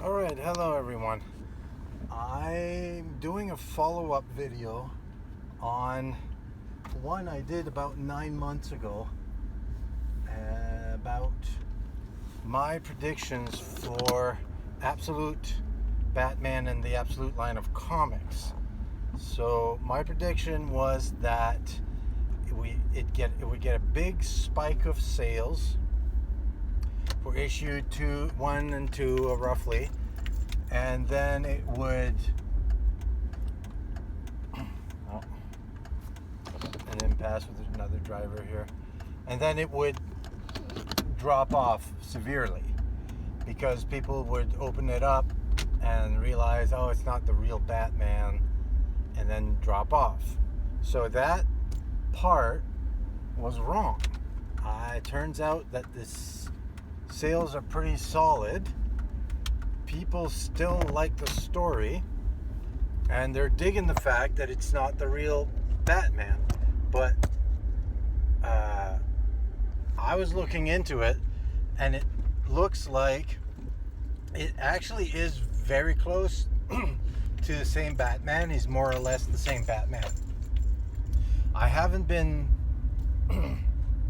Alright, hello everyone. I'm doing a follow-up video on one I did about 9 months ago about my predictions for Absolute Batman and the Absolute line of comics. So my prediction was that it would get a big spike of sales for issue 1 and 2 roughly, and then it would an impasse with another driver here, and then it would drop off severely because people would open it up and realize, oh, it's not the real Batman, and then drop off. So that part was wrong. It turns out that this sales are pretty solid. People still like the story, and they're digging the fact that it's not the real Batman. But I was looking into it, and it looks like it actually is very close to the same Batman. He's more or less the same Batman. I haven't been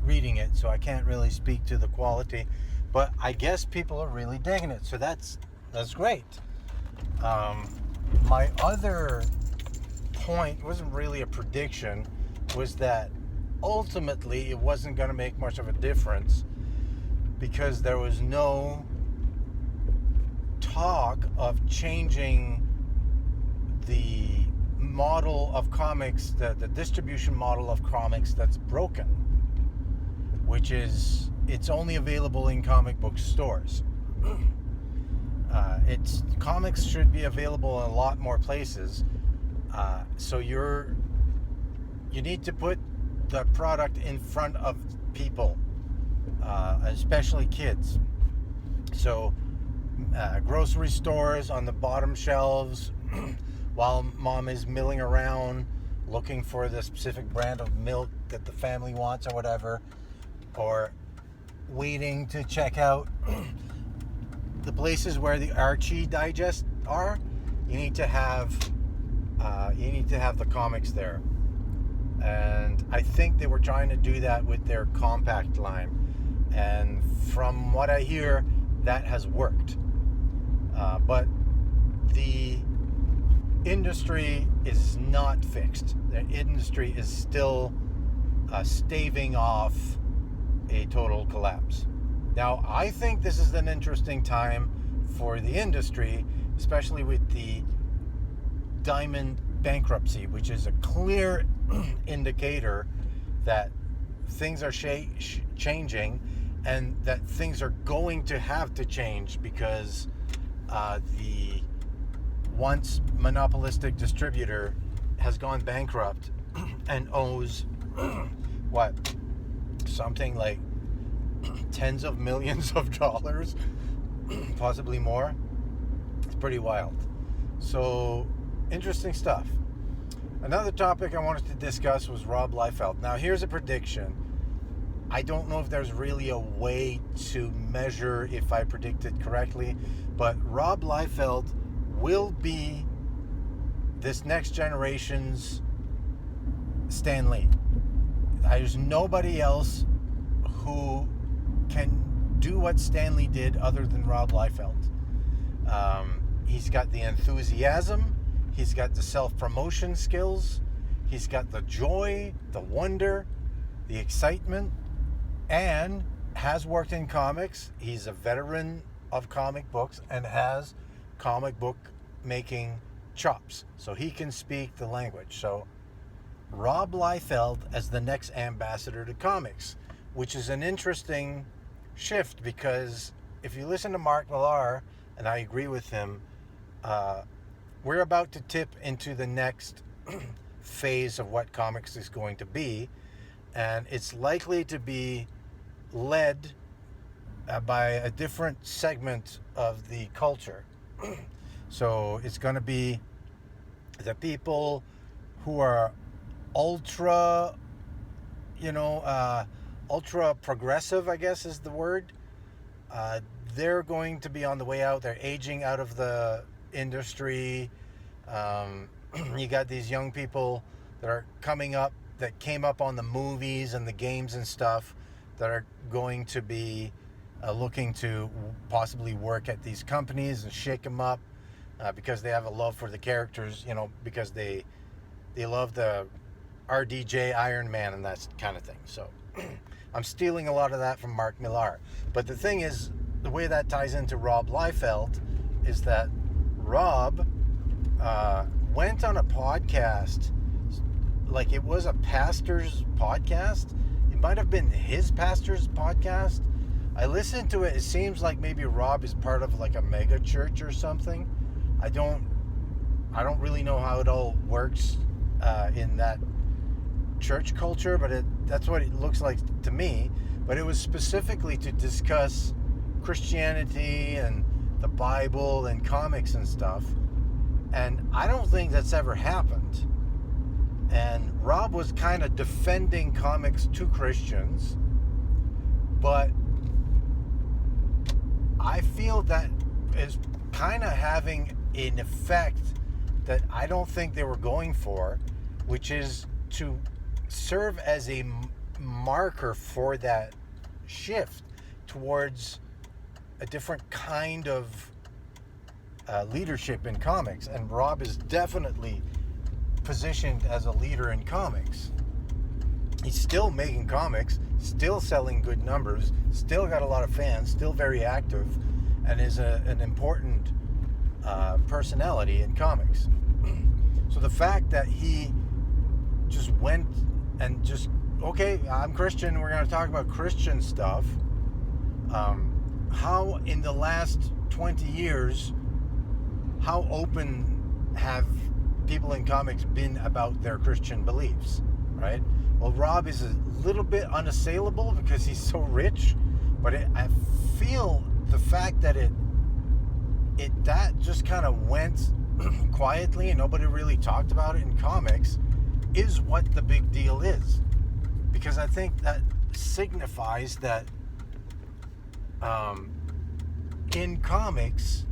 reading it, so I can't really speak to the quality, but I guess people are really digging it, so that's great. My other point wasn't really a prediction, was that ultimately it wasn't going to make much of a difference because there was no talk of changing the model of comics, the distribution model of comics that's broken, which is it's only available in comic book stores. Comics should be available in a lot more places. So you need to put the product in front of people, especially kids. So grocery stores on the bottom shelves, while mom is milling around looking for the specific brand of milk that the family wants or whatever, or waiting to check out the places where the Archie Digest are, you need to have the comics there. And I think they were trying to do that with their compact line, and from what I hear, that has worked. But the industry is not fixed. The industry is still staving off a total collapse. Now, I think this is an interesting time for the industry, especially with the Diamond bankruptcy, which is a clear indicator that things are changing, and that things are going to have to change because the once monopolistic distributor has gone bankrupt and owes something like tens of millions of dollars, possibly more. It's pretty wild. So interesting stuff. Another topic I wanted to discuss was Rob Liefeld. Now, here's a prediction. I don't know if there's really a way to measure if I predicted correctly, but Rob Liefeld will be this next generation's Stan Lee. There's nobody else who can do what Stan Lee did other than Rob Liefeld. He's got the enthusiasm, he's got the self-promotion skills, he's got the joy, the wonder, the excitement, and has worked in comics. He's a veteran of comic books and has comic book making chops, so he can speak the language. So Rob Liefeld as the next ambassador to comics, which is an interesting shift, because if you listen to Mark Millar, and I agree with him, we're about to tip into the next phase of what comics is going to be, and it's likely to be led by a different segment of the culture. So it's going to be the people who are ultra progressive, I guess is the word. they're going to be on the way out. They're aging out of the industry. You got these young people that are coming up, that came up on the movies and the games and stuff, that are going to be looking to possibly work at these companies and shake them up because they have a love for the characters, because they love the RDJ Iron Man and that kind of thing. So I'm stealing a lot of that from Mark Millar. But the thing is, the way that ties into Rob Liefeld is that Rob went on a podcast, like it was a pastor's podcast. It might have been his pastor's podcast. I listened to it. It seems like maybe Rob is part of like a mega church or something. I don't really know how it all works in that church culture, but that's what it looks like to me. But it was specifically to discuss Christianity and the Bible and comics and stuff. And I don't think that's ever happened. And Rob was kind of defending comics to Christians, but I feel that is kind of having an effect that I don't think they were going for, which is to serve as a marker for that shift towards a different kind of leadership in comics. And Rob is definitely positioned as a leader in comics. He's still making comics, still selling good numbers, still got a lot of fans, still very active, and is an important personality in comics. So the fact that he just went and just, okay, I'm Christian, we're going to talk about Christian stuff. How in the last 20 years, how open have people in comics been about their Christian beliefs, right? Well, Rob is a little bit unassailable because he's so rich, but I feel the fact that that just kind of went quietly and nobody really talked about it in comics is what the big deal is. Because I think that signifies that in comics,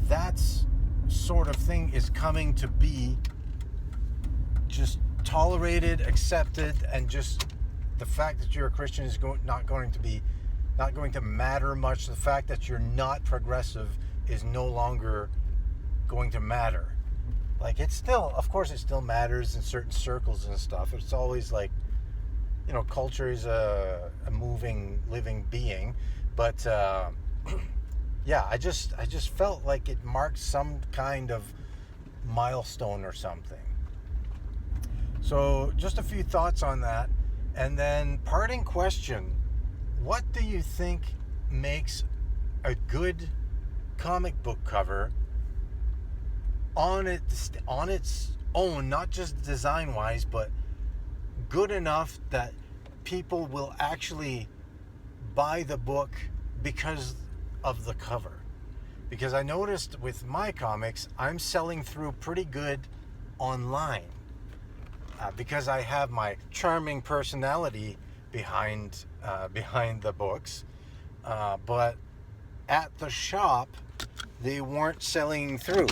that sort of thing is coming to be just tolerated, accepted, and just the fact that you're a Christian is not going to matter much. The fact that you're not progressive is no longer going to matter. Like, it's still, of course, it still matters in certain circles and stuff. It's always like, culture is a moving, living being. But yeah, I just felt like it marked some kind of milestone or something. So just a few thoughts on that. And then parting question, what do you think makes a good comic book cover on its own, not just design wise, but good enough that people will actually buy the book because of the cover? Because I noticed with my comics, I'm selling through pretty good online because I have my charming personality behind the books, but at the shop they weren't selling through,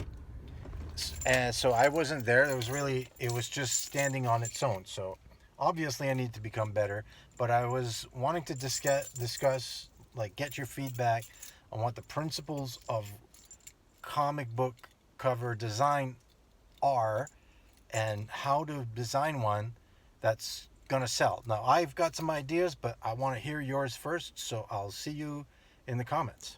and so I wasn't there. It was just standing on its own. So obviously I need to become better, but I was wanting to discuss, like, get your feedback on what the principles of comic book cover design are and how to design one that's gonna sell. Now, I've got some ideas, but I want to hear yours first, so I'll see you in the comments.